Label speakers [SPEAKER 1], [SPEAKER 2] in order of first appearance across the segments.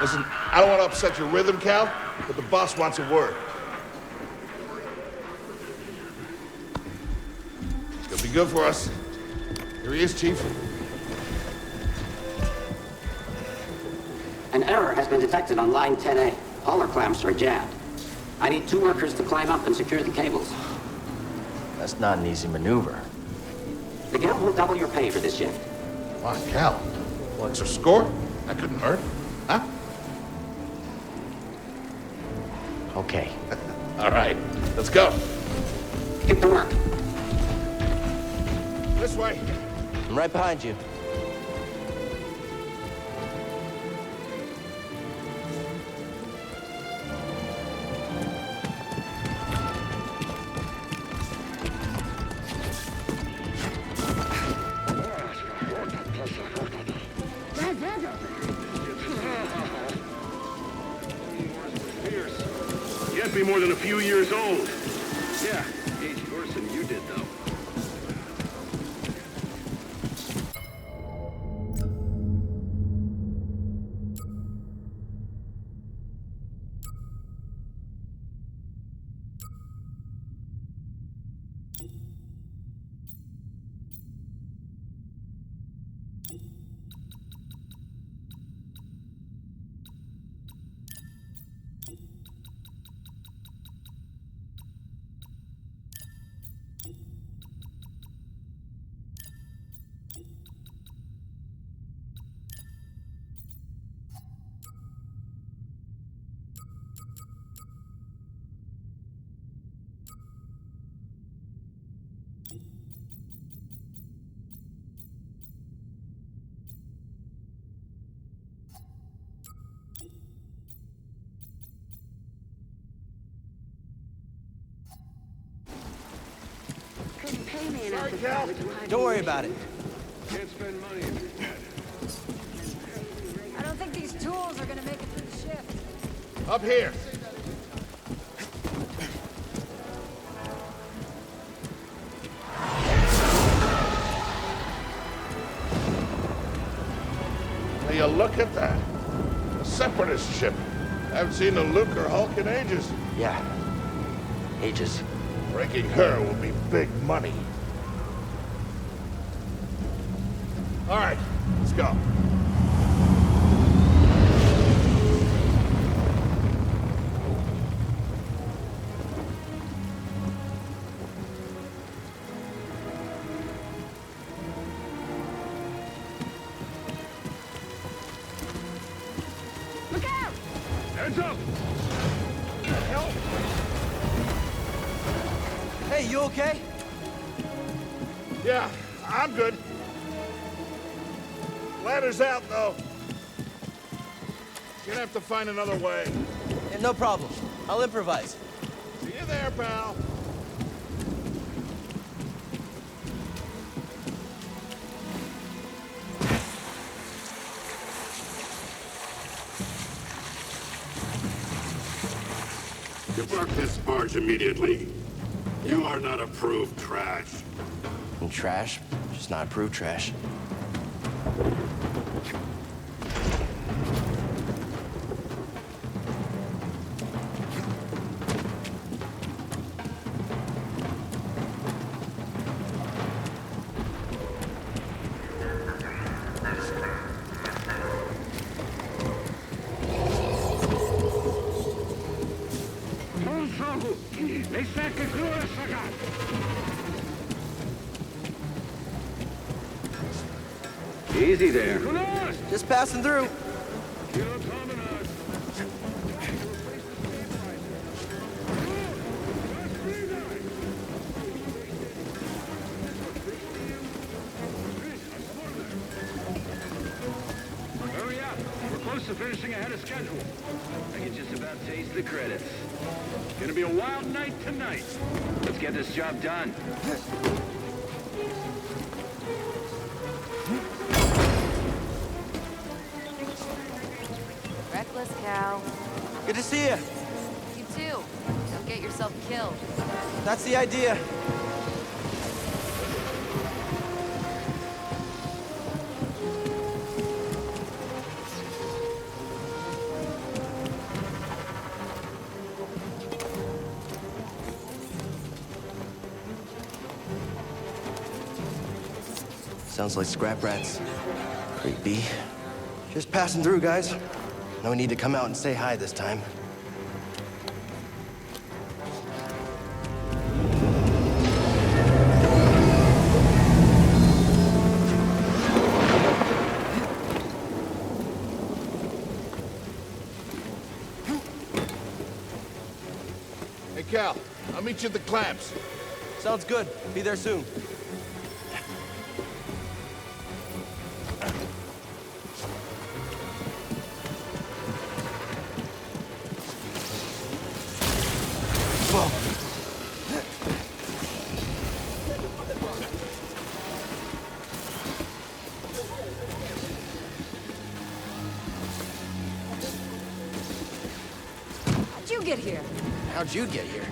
[SPEAKER 1] Listen, I don't want to upset your rhythm, Cal, but the boss wants a word. He'll be good for us. Here he is, Chief.
[SPEAKER 2] An error has been detected on line 10A. All our clamps are jammed. I need 2 workers to climb up and secure the cables.
[SPEAKER 3] That's not an easy maneuver.
[SPEAKER 2] The guild will double your pay for this shift.
[SPEAKER 1] Come on, Cal. What's our score? That couldn't hurt. Huh?
[SPEAKER 3] Okay.
[SPEAKER 1] All right, let's go.
[SPEAKER 2] Get to work.
[SPEAKER 1] This way.
[SPEAKER 3] I'm right behind you.
[SPEAKER 4] Can't be more than a few years old. Yeah, aged worse than you did, though.
[SPEAKER 1] Sorry, Cal.
[SPEAKER 3] Don't worry about it.
[SPEAKER 4] Can't spend money if you're dead.
[SPEAKER 5] I don't think these tools are gonna make it through the shift.
[SPEAKER 1] Up here. Will you look at that? A separatist ship. I haven't seen a Luke or Hulk in ages.
[SPEAKER 3] Yeah. Ages.
[SPEAKER 1] Breaking her will be big money. All right, let's go.
[SPEAKER 5] Look out!
[SPEAKER 4] Heads up!
[SPEAKER 1] Help!
[SPEAKER 3] Hey, you okay?
[SPEAKER 1] Yeah, I'm good. Ladder's out, though. Gonna have to find another way.
[SPEAKER 3] Yeah, no problem. I'll improvise.
[SPEAKER 1] See you there, pal.
[SPEAKER 4] Depart this barge immediately. You are not approved trash.
[SPEAKER 3] And trash, just not approved trash.
[SPEAKER 4] Easy there.
[SPEAKER 3] Just passing through.
[SPEAKER 4] Hurry up. We're close to finishing ahead of schedule. I can just about taste the credits. Gonna be a wild night tonight. Let's get this job done.
[SPEAKER 5] Reckless, Cal.
[SPEAKER 3] Good to see you.
[SPEAKER 5] You too. Don't get yourself killed.
[SPEAKER 3] That's the idea. Sounds like scrap rats. Creepy. Just passing through, guys. No need to come out and say hi this time.
[SPEAKER 1] Hey, Cal, I'll meet you at the clamps.
[SPEAKER 3] Sounds good. Be there soon. Whoa.
[SPEAKER 5] How'd you get here?
[SPEAKER 3] How'd you get here?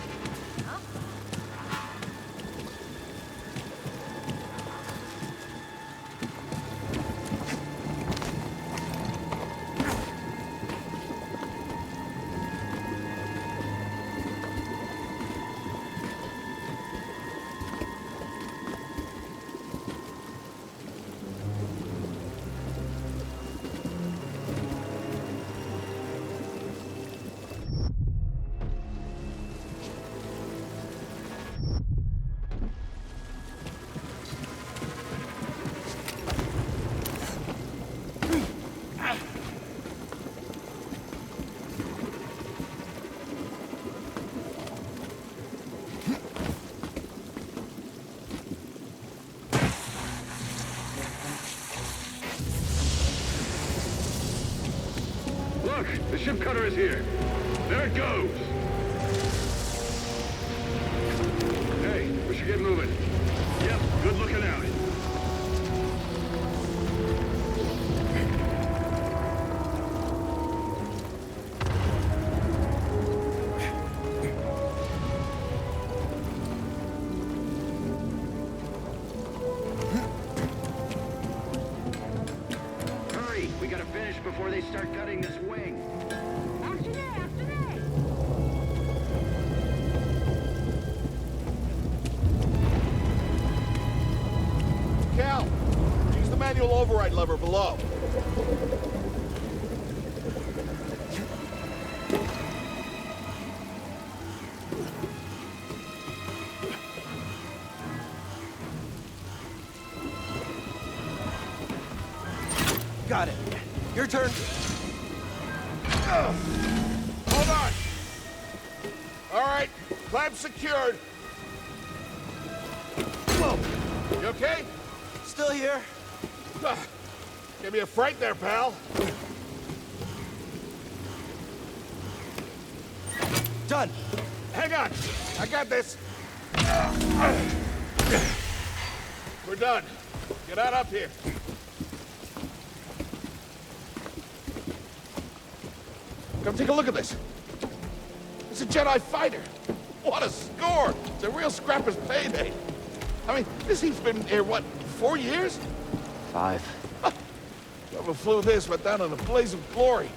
[SPEAKER 4] Look, the ship cutter is here. There it goes. Hey, we should get moving. Yep, good looking out. Hurry, we gotta finish before they start cutting this wing.
[SPEAKER 5] After me, after me!
[SPEAKER 1] Cal, use the manual override lever below.
[SPEAKER 3] Got it. Your turn.
[SPEAKER 1] Hold on. All right, clamp secured. Whoa. You okay?
[SPEAKER 3] Still here.
[SPEAKER 1] Give me a fright there, pal.
[SPEAKER 3] Done.
[SPEAKER 1] Hang on. I got this. We're done. Get out up here. Come take a look at this. It's a Jedi fighter. What a score! It's a real scrapper's payday. I mean, this he's been here, what, 4 years?
[SPEAKER 3] 5.
[SPEAKER 1] Whoever flew this went down in a blaze of glory.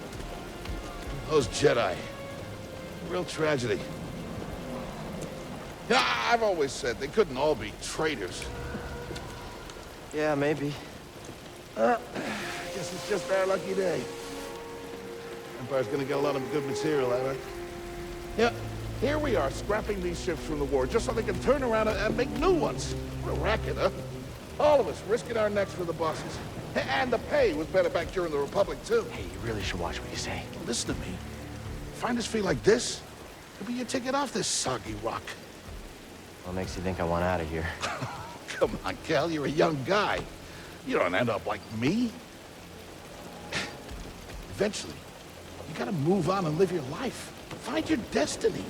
[SPEAKER 1] Those Jedi. Real tragedy. Yeah, I've always said they couldn't all be traitors.
[SPEAKER 3] Yeah, maybe.
[SPEAKER 1] Guess it's just our lucky day. Empire's gonna get a lot of good material out of it. Yeah, here we are, scrapping these ships from the war just so they can turn around and make new ones. What a racket, huh? All of us risking our necks for the bosses. And the pay was better back during the Republic, too.
[SPEAKER 3] Hey, you really should watch what you say.
[SPEAKER 1] Listen to me. Find us feel like this, it'll be your ticket off this soggy rock.
[SPEAKER 3] What makes you think I want out of here?
[SPEAKER 1] Come on, Cal, you're a young guy. You don't end up like me. Eventually, you gotta move on and live your life. Find your destiny.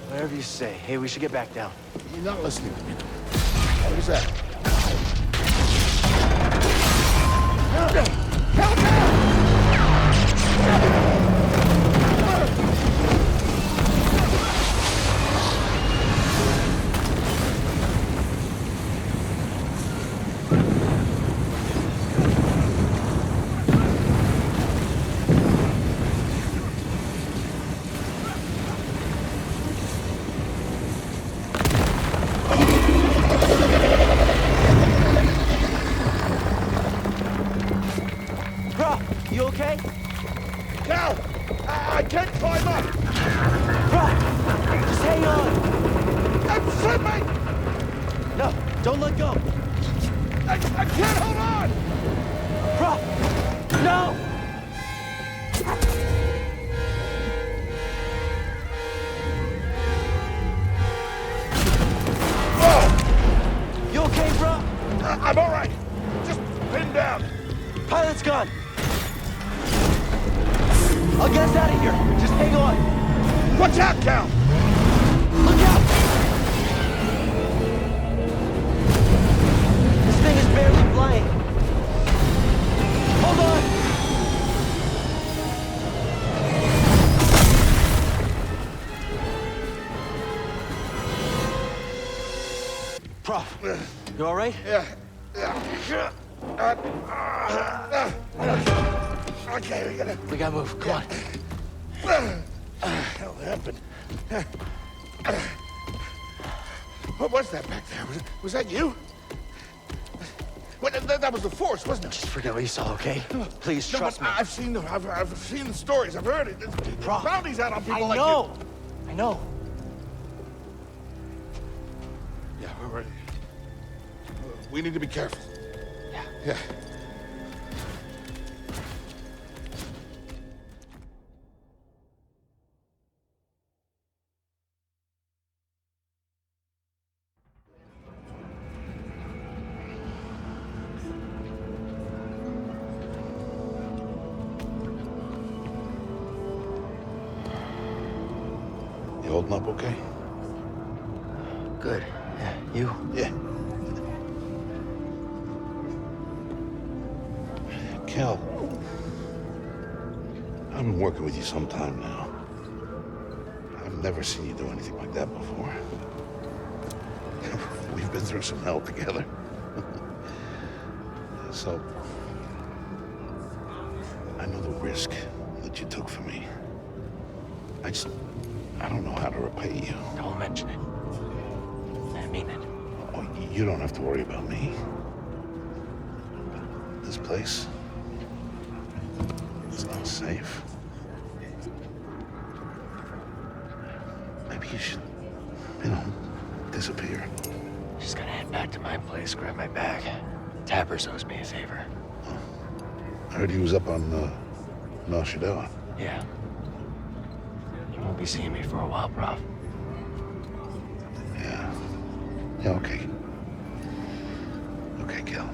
[SPEAKER 3] Whatever you say. Hey, we should get back down.
[SPEAKER 1] You're not listening to me. What is that? Help
[SPEAKER 3] Don't let go!
[SPEAKER 1] I can't hold on!
[SPEAKER 3] Prof! No!
[SPEAKER 1] Oh!
[SPEAKER 3] You okay, bro?
[SPEAKER 1] I'm all right. Just pinned down.
[SPEAKER 3] Pilot's gone. I'll get us out of here. Just hang on.
[SPEAKER 1] Watch out, Cal!
[SPEAKER 3] Look out! This thing is barely flying. Hold on! Prof, you all right?
[SPEAKER 1] Yeah. Okay,
[SPEAKER 3] We gotta move. Come on.
[SPEAKER 1] What the hell happened? What was that back there? Was that you? Well, that was the Force, wasn't it?
[SPEAKER 3] Just forget what you saw, okay? Please
[SPEAKER 1] No,
[SPEAKER 3] trust me.
[SPEAKER 1] I've seen the stories. I've heard it. There's
[SPEAKER 3] Prof,
[SPEAKER 1] bounties out on people like
[SPEAKER 3] you. I know.
[SPEAKER 1] Yeah, we're ready. We need to be careful. Yeah. You holding up okay?
[SPEAKER 3] Good. Yeah, you?
[SPEAKER 1] Yeah. Cal, I've been working with you some time now. I've never seen you do anything like that before. We've been through some hell together. So, I know the risk that you took for me. I don't know how to repay you.
[SPEAKER 3] Don't mention it. I mean it.
[SPEAKER 1] Oh, you don't have to worry about me. This place, it's not safe. Maybe you should, disappear.
[SPEAKER 3] Just gotta head back to my place, grab my bag. Tappers owes me a favor.
[SPEAKER 1] I heard he was up on, Noshidella.
[SPEAKER 3] Yeah. You won't be seeing me for a while, Prof.
[SPEAKER 1] Yeah. Yeah, okay. Okay, Cal.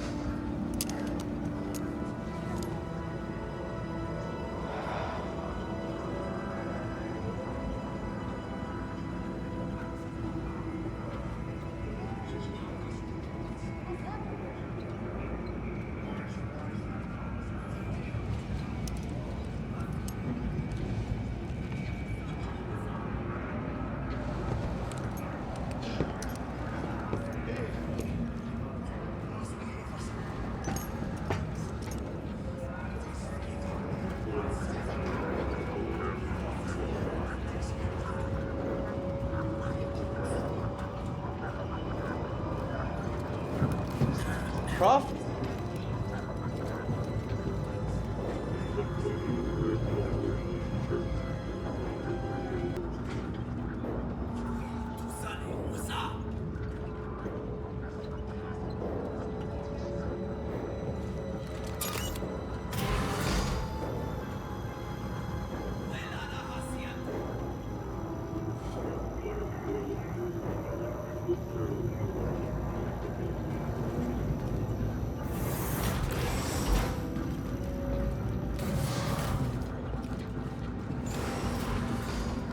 [SPEAKER 3] Prof?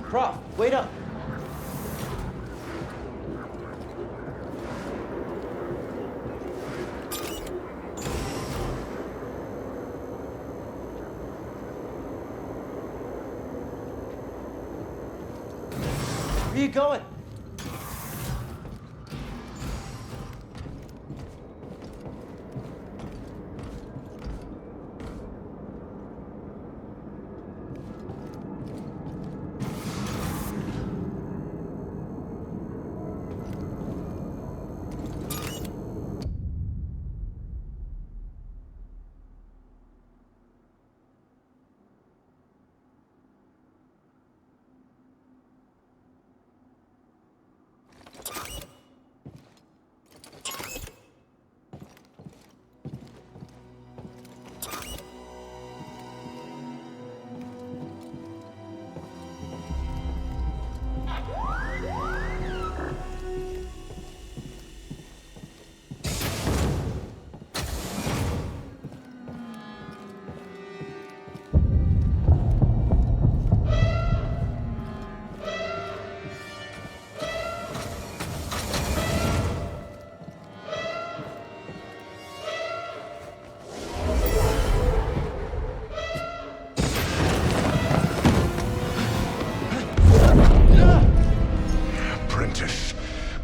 [SPEAKER 3] Prof, wait up. Where are you going?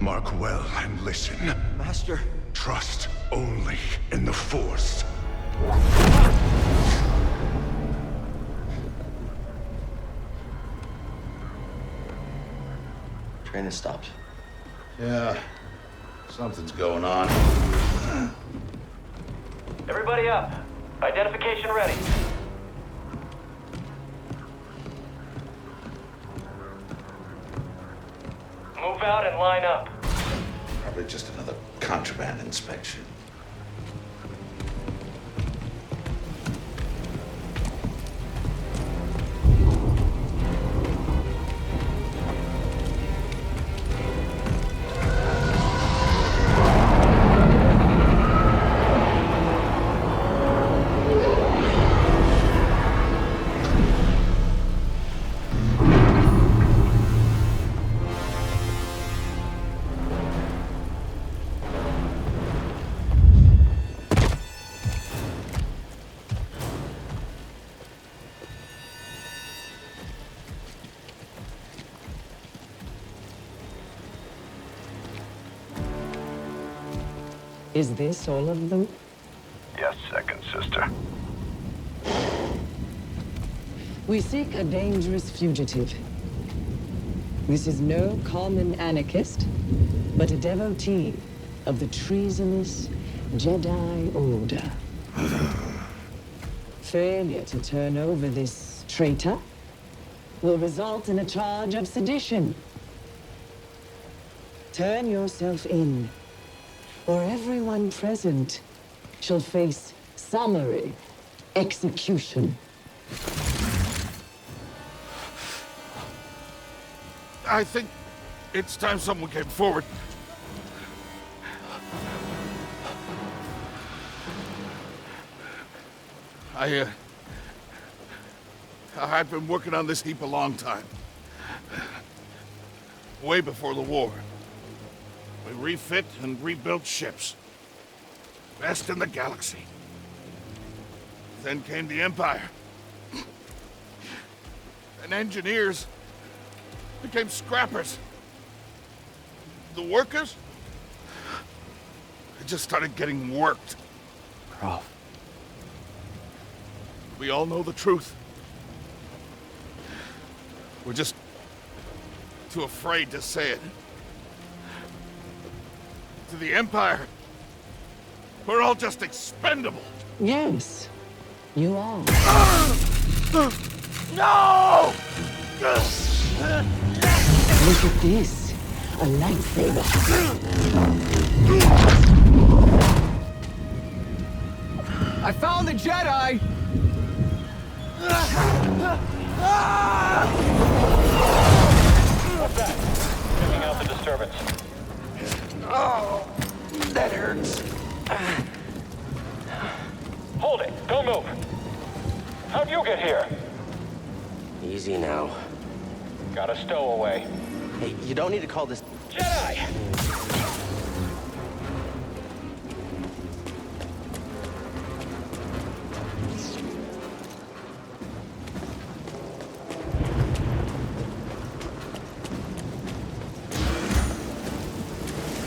[SPEAKER 6] Mark well and listen.
[SPEAKER 3] Master.
[SPEAKER 6] Trust only in the Force.
[SPEAKER 3] Train has stopped.
[SPEAKER 1] Yeah, something's going on.
[SPEAKER 7] Everybody up. Identification ready. Move out and line up.
[SPEAKER 1] Probably just another contraband inspection.
[SPEAKER 8] Is this all of them?
[SPEAKER 6] Yes, second sister.
[SPEAKER 8] We seek a dangerous fugitive. This is no common anarchist, but a devotee of the treasonous Jedi Order. Failure to turn over this traitor will result in a charge of sedition. Turn yourself in, or everyone present shall face summary execution.
[SPEAKER 1] I think it's time someone came forward. I've been working on this heap a long time. Way before the war. We refit and rebuilt ships. Best in the galaxy. Then came the Empire. And engineers became scrappers. The workers, they just started getting worked.
[SPEAKER 3] Prof.
[SPEAKER 1] We all know the truth. We're just too afraid to say it. To the Empire, we're all just expendable.
[SPEAKER 8] Yes, you are.
[SPEAKER 1] No!
[SPEAKER 8] Look at this, a lightsaber.
[SPEAKER 3] I found the Jedi!
[SPEAKER 7] What's that? Checking out the disturbance.
[SPEAKER 3] Oh, that hurts.
[SPEAKER 7] Hold it. Don't move. How'd you get here?
[SPEAKER 3] Easy now.
[SPEAKER 7] Got a stowaway.
[SPEAKER 3] Hey, you don't need to call this...
[SPEAKER 7] Jedi!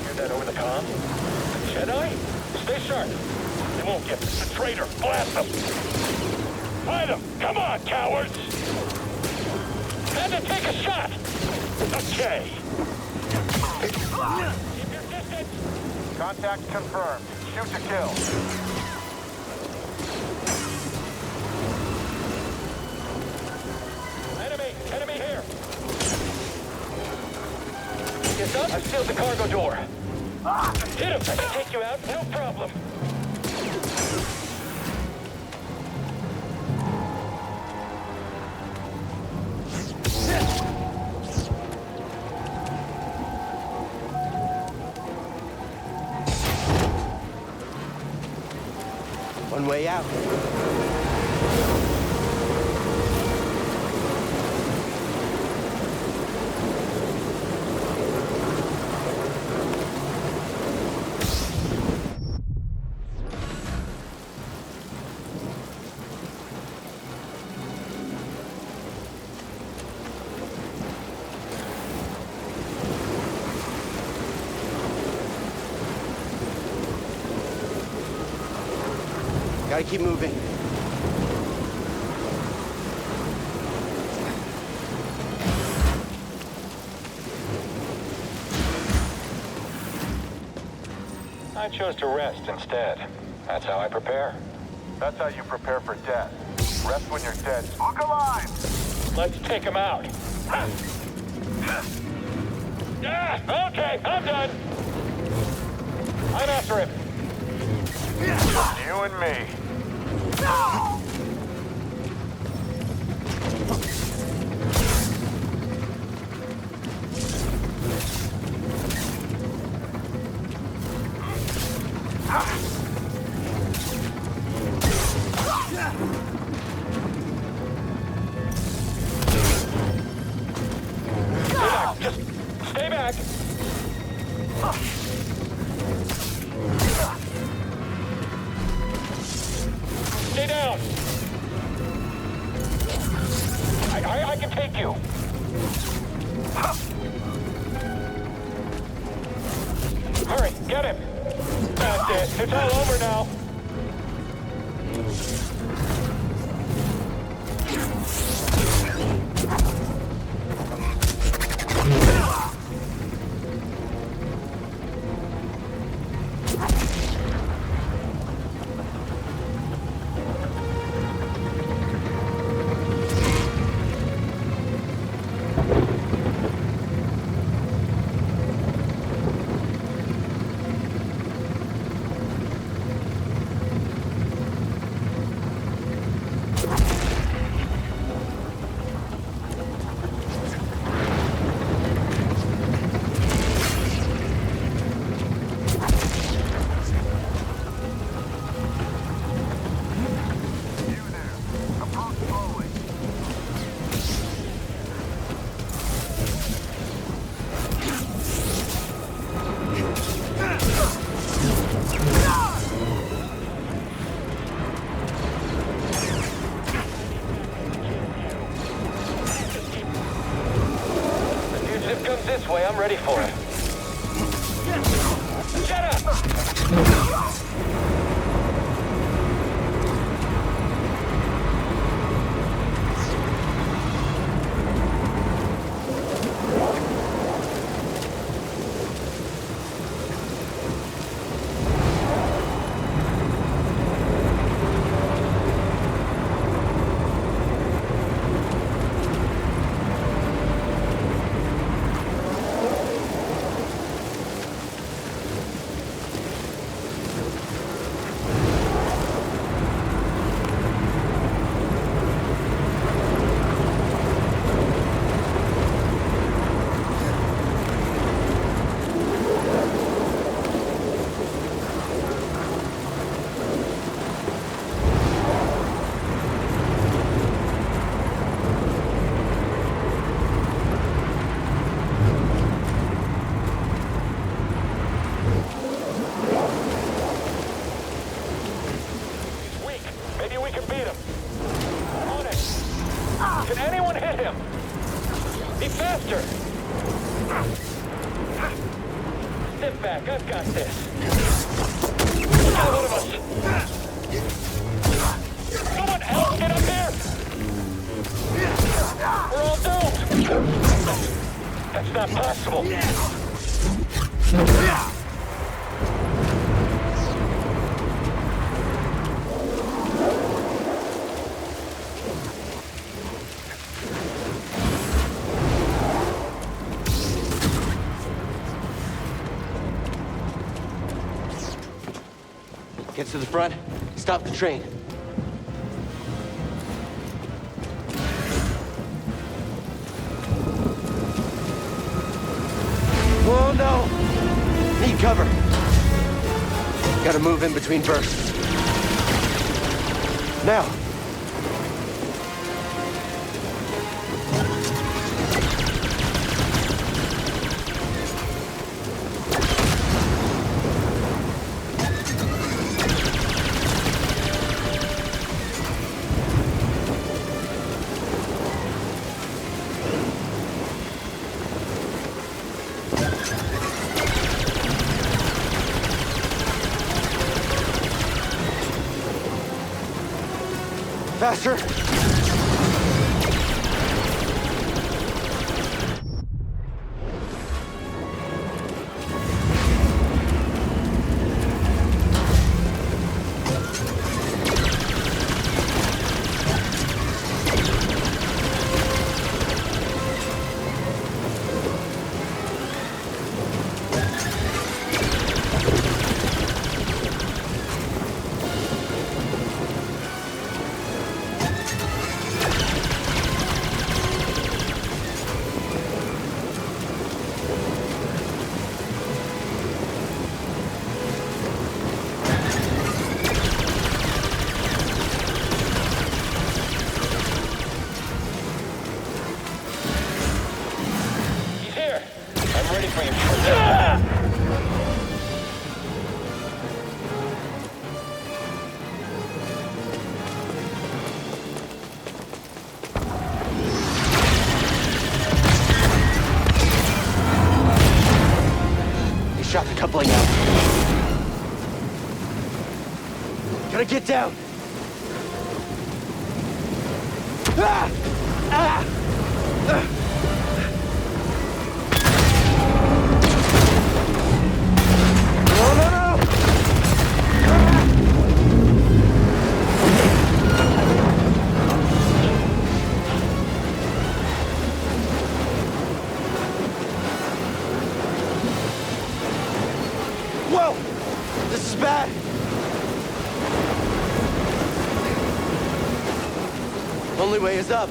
[SPEAKER 7] Hear that over the comm? Jedi? Stay sharp. They won't get this. A traitor. Blast them. Fight them. Come on, cowards. Had to take a shot. Okay. Keep your distance. Contact confirmed. Shoot to kill. Enemy here. Yes, up. I've sealed the cargo door. Hit him. I can take you out. No problem.
[SPEAKER 3] One way out. Gotta keep moving.
[SPEAKER 7] I chose to rest instead. That's how I prepare.
[SPEAKER 6] That's how you prepare for death. Rest when you're dead. Look alive!
[SPEAKER 7] Let's take him out. Yeah, okay, I'm done. I'm after him.
[SPEAKER 6] You and me.
[SPEAKER 7] Just stay back. Stay down. I can take you. Hurry, get him. That's it. It's all over now. This way, I'm ready for it. Shut up! Can anyone hit him? Be faster! Step back, I've got this. Look out, one of us! Someone else get up here! We're all doomed! That's not possible!
[SPEAKER 3] Get to the front, stop the train. Oh no! Need cover. Gotta move in between bursts. Now! Faster!
[SPEAKER 7] He's here. I'm ready for you. Ah!
[SPEAKER 3] He shot the coupling out. Gotta get down. Ah! Ah! Ah! No, no, no! Whoa! This is bad! Only way is up.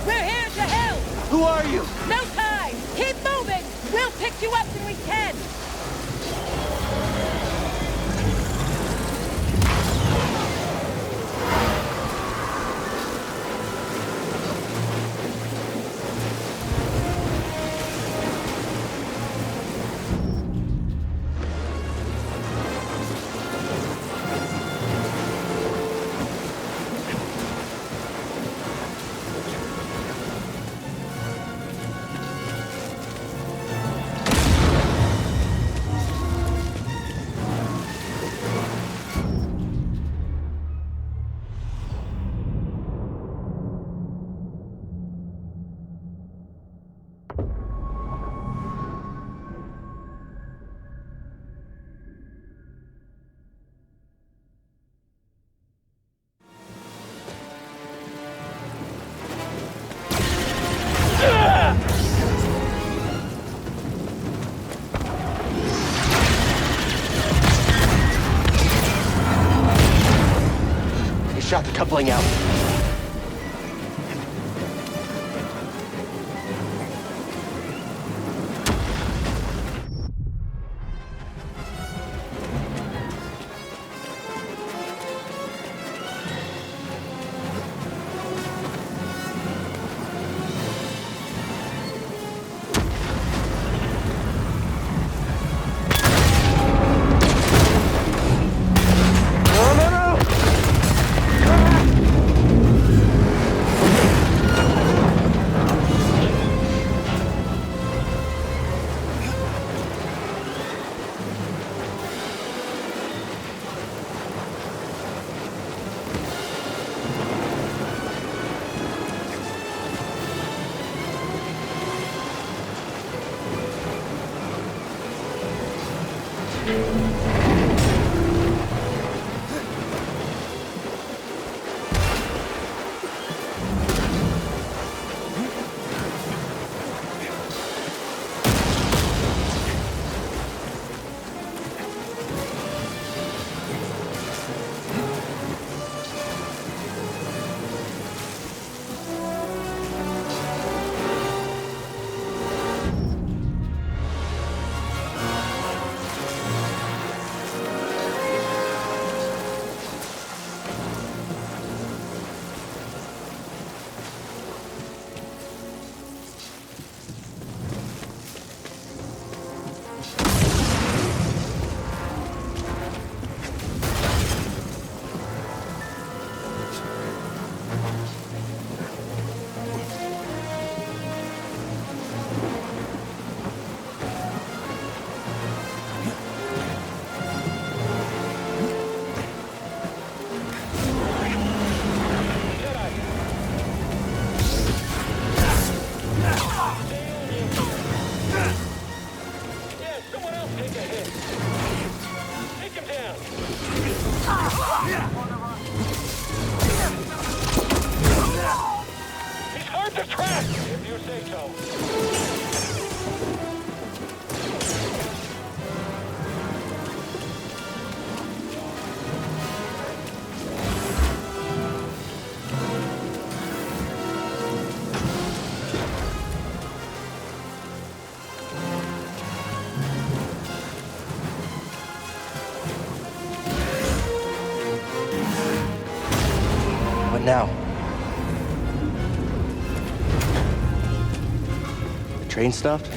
[SPEAKER 9] We're here to help!
[SPEAKER 3] Who are you?
[SPEAKER 9] No time! Keep moving! We'll pick you up when we can!
[SPEAKER 3] He shot the coupling out. No, no, no!
[SPEAKER 7] If you say so.
[SPEAKER 3] What now? The train stopped?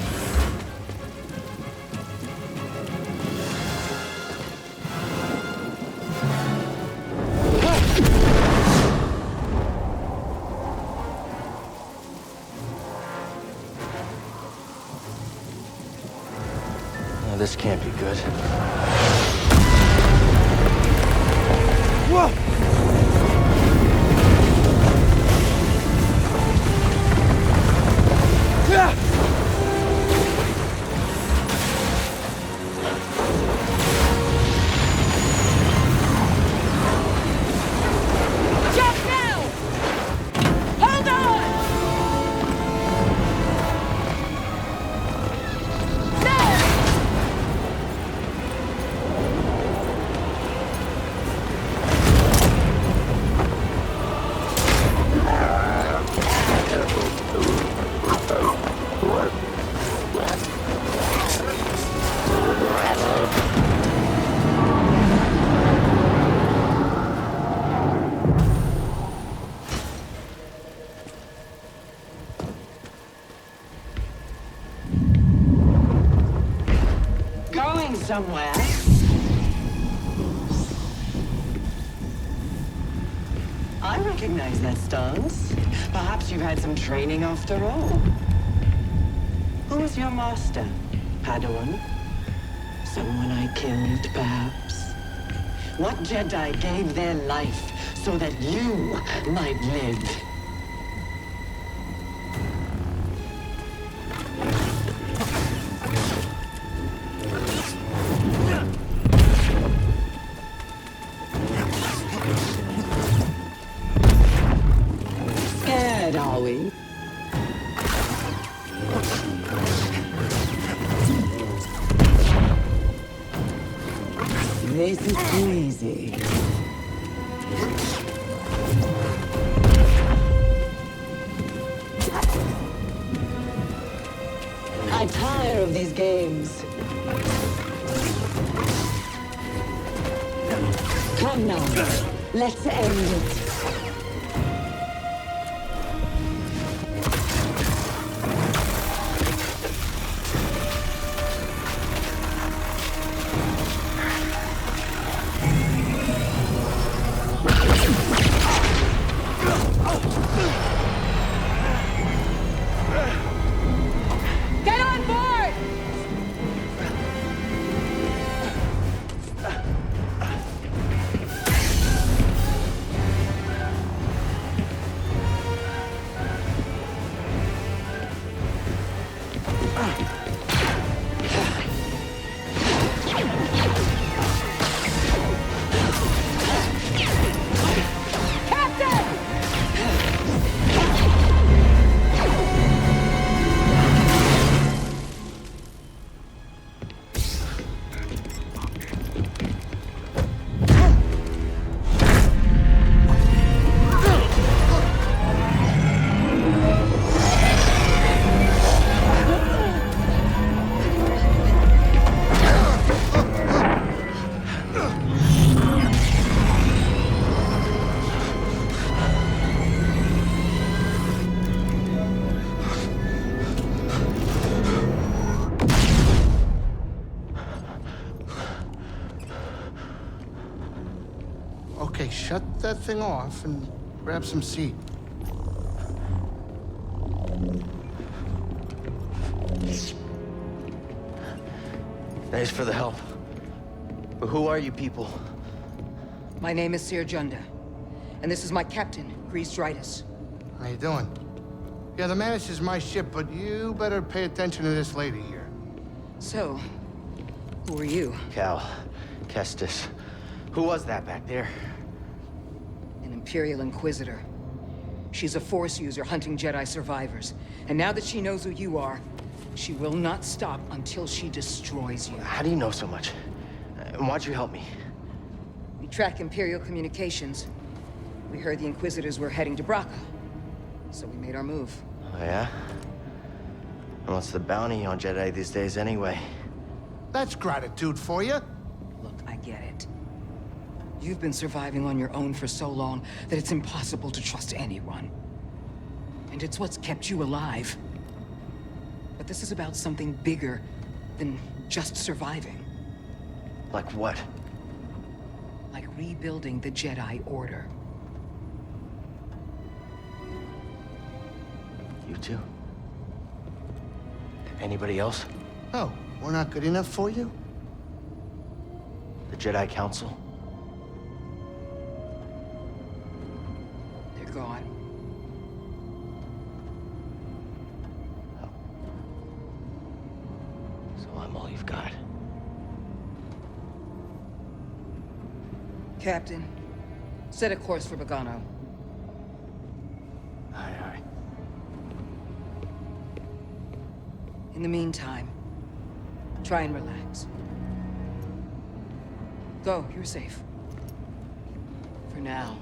[SPEAKER 3] Oh, this can't be good. Whoa!
[SPEAKER 9] Jump now! Hold on!
[SPEAKER 8] Going somewhere? I recognize that stance. Perhaps you've had some training after all. Who was your master, Padawan? Someone I killed, perhaps? What Jedi gave their life so that you might live? Scared, are we? This is too easy. I tire of these games. Come now, let's end it.
[SPEAKER 9] Get on board!
[SPEAKER 10] Okay, shut that thing off and grab some seat.
[SPEAKER 3] Thanks for the help. But who are you people?
[SPEAKER 11] My name is Seer Junda, and this is my captain, Grease Dritus.
[SPEAKER 10] How you doing? Yeah, the Mantis is my ship, but you better pay attention to this lady here.
[SPEAKER 11] So, who are you?
[SPEAKER 3] Cal. Kestis. Who was that back there?
[SPEAKER 11] An Imperial Inquisitor. She's a Force user hunting Jedi survivors. And now that she knows who you are, she will not stop until she destroys you.
[SPEAKER 3] How do you know so much? And why'd you help me?
[SPEAKER 11] We track Imperial communications. We heard the Inquisitors were heading to Braca, so we made our move.
[SPEAKER 3] Oh, yeah? And what's the bounty on Jedi these days anyway?
[SPEAKER 10] That's gratitude for you.
[SPEAKER 11] Look, I get it. You've been surviving on your own for so long that it's impossible to trust anyone. And it's what's kept you alive. But this is about something bigger than just surviving.
[SPEAKER 3] Like what?
[SPEAKER 11] Like rebuilding the Jedi Order.
[SPEAKER 3] You too? Anybody else?
[SPEAKER 10] Oh, we're not good enough for you?
[SPEAKER 3] The Jedi Council?
[SPEAKER 11] They're gone.
[SPEAKER 3] Oh. So I'm all you've got.
[SPEAKER 11] Captain, set a course for Bogano.
[SPEAKER 3] Aye, aye.
[SPEAKER 11] In the meantime, try and relax. Go, you're safe. For now.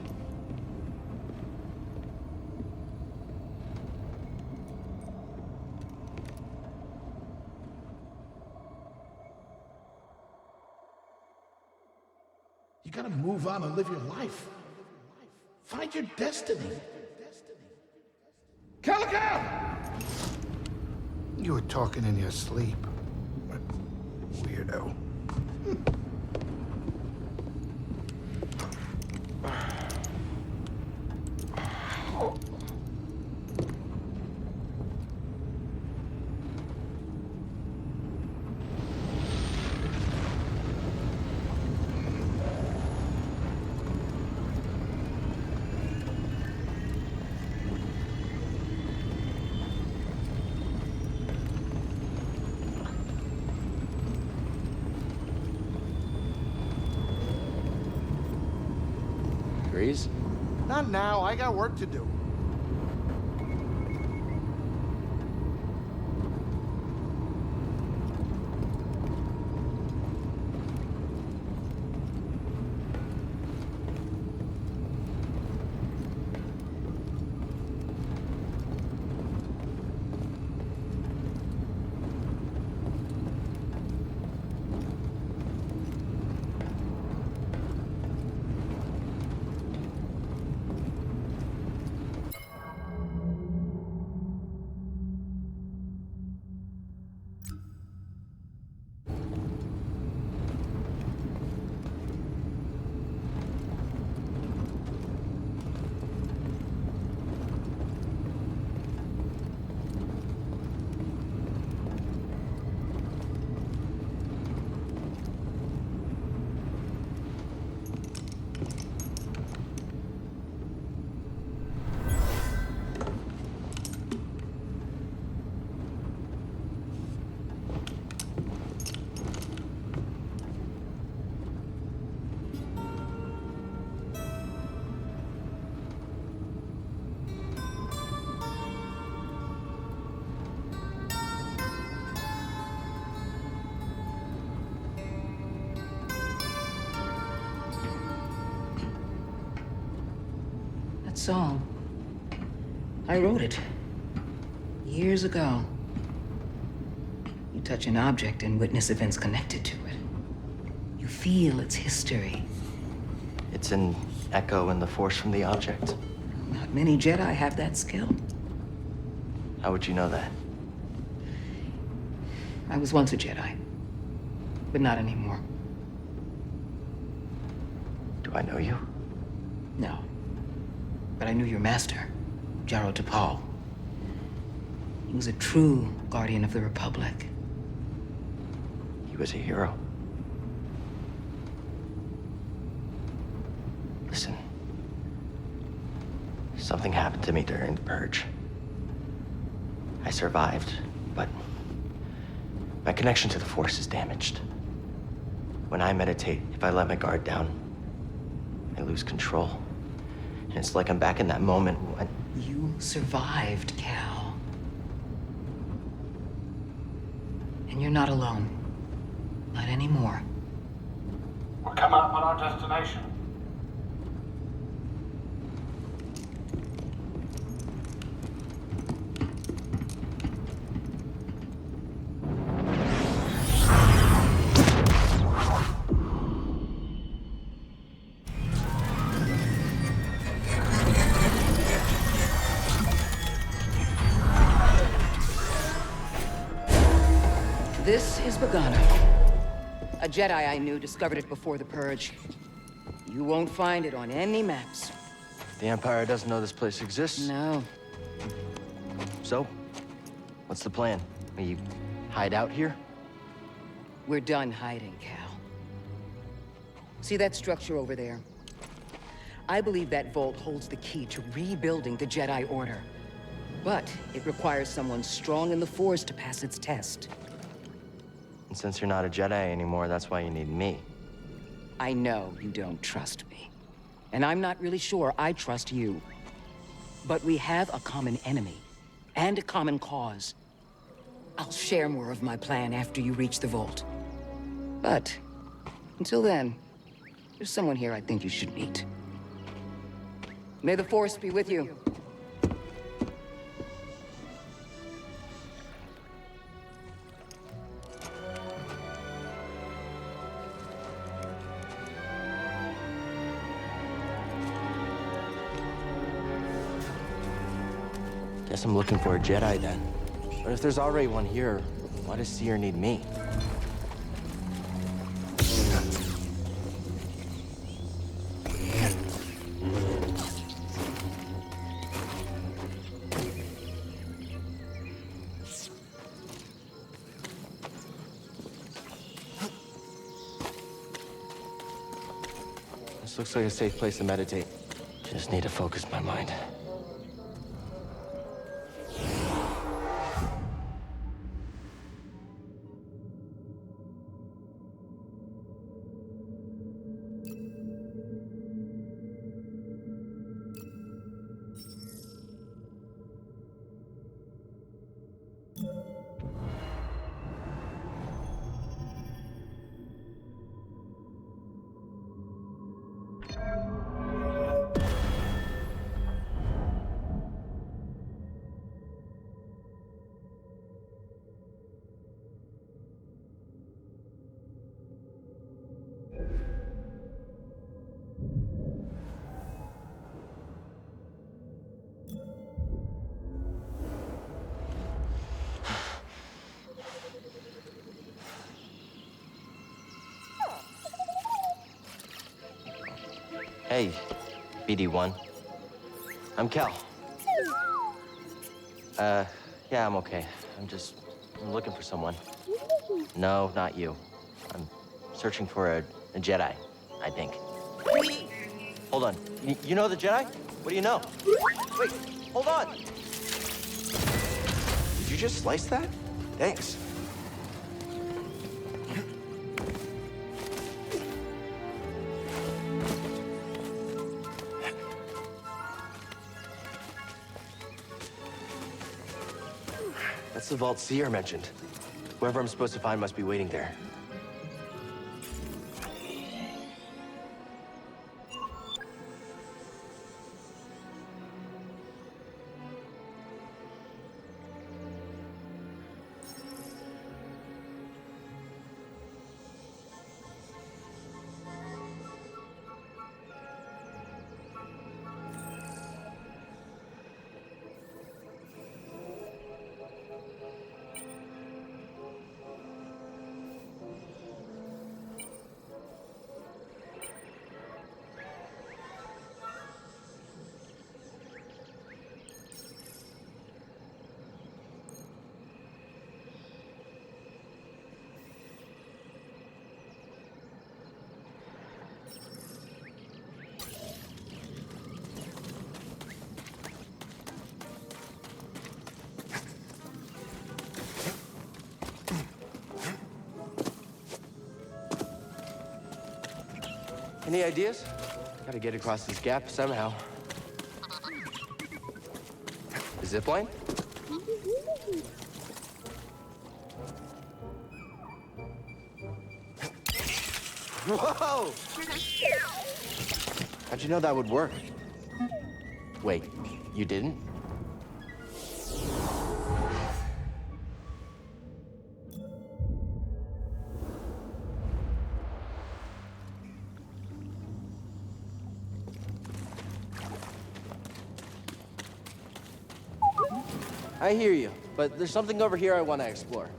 [SPEAKER 1] You gotta move on and live your life. Find your destiny. Calico!
[SPEAKER 10] You were talking in your sleep. Weirdo.
[SPEAKER 3] Grease?
[SPEAKER 10] Not now, I got work to do.
[SPEAKER 11] Song. I wrote it. Years ago. You touch an object and witness events connected to it. You feel its history.
[SPEAKER 3] It's an echo in the force from the object.
[SPEAKER 11] Not many Jedi have that skill.
[SPEAKER 3] How would you know that?
[SPEAKER 11] I was once a Jedi, but not anymore.
[SPEAKER 3] Do I know you?
[SPEAKER 11] No. But I knew your master, Jaro Tapal. He was a true guardian of the Republic.
[SPEAKER 3] He was a hero. Listen. Something happened to me during the Purge. I survived, but my connection to the Force is damaged. When I meditate, if I let my guard down, I lose control. And it's like I'm back in that moment when
[SPEAKER 11] You survived, Cal. And you're not alone. Not anymore.
[SPEAKER 7] We're coming up on our destination.
[SPEAKER 11] This is Bogano. A Jedi I knew discovered it before the Purge. You won't find it on any maps.
[SPEAKER 3] The Empire doesn't know this place exists.
[SPEAKER 11] No.
[SPEAKER 3] So, what's the plan? We hide out here?
[SPEAKER 11] We're done hiding, Cal. See that structure over there? I believe that vault holds the key to rebuilding the Jedi Order. But it requires someone strong in the Force to pass its test.
[SPEAKER 3] And since you're not a Jedi anymore, that's why you need me.
[SPEAKER 11] I know you don't trust me. And I'm not really sure I trust you. But we have a common enemy. And a common cause. I'll share more of my plan after you reach the vault. But, until then, there's someone here I think you should meet. May the Force be with you.
[SPEAKER 3] Guess I'm looking for a Jedi then. But if there's already one here, why does Seer need me? This looks like a safe place to meditate. Just need to focus my mind. Hey, BD1. I'm Cal. Yeah, I'm okay. I'm looking for someone. No, not you. I'm searching for a Jedi, I think. Hold on. You know the Jedi? What do you know? Wait, hold on. Did you just slice that? Thanks. That's the vault Seer mentioned. Whoever I'm supposed to find must be waiting there. Any ideas? Gotta get across this gap somehow. zip line? Whoa! How'd you know that would work? Wait, you didn't? I hear you, but there's something over here I want to explore.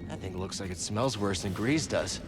[SPEAKER 3] That thing looks like it smells worse than Grease does.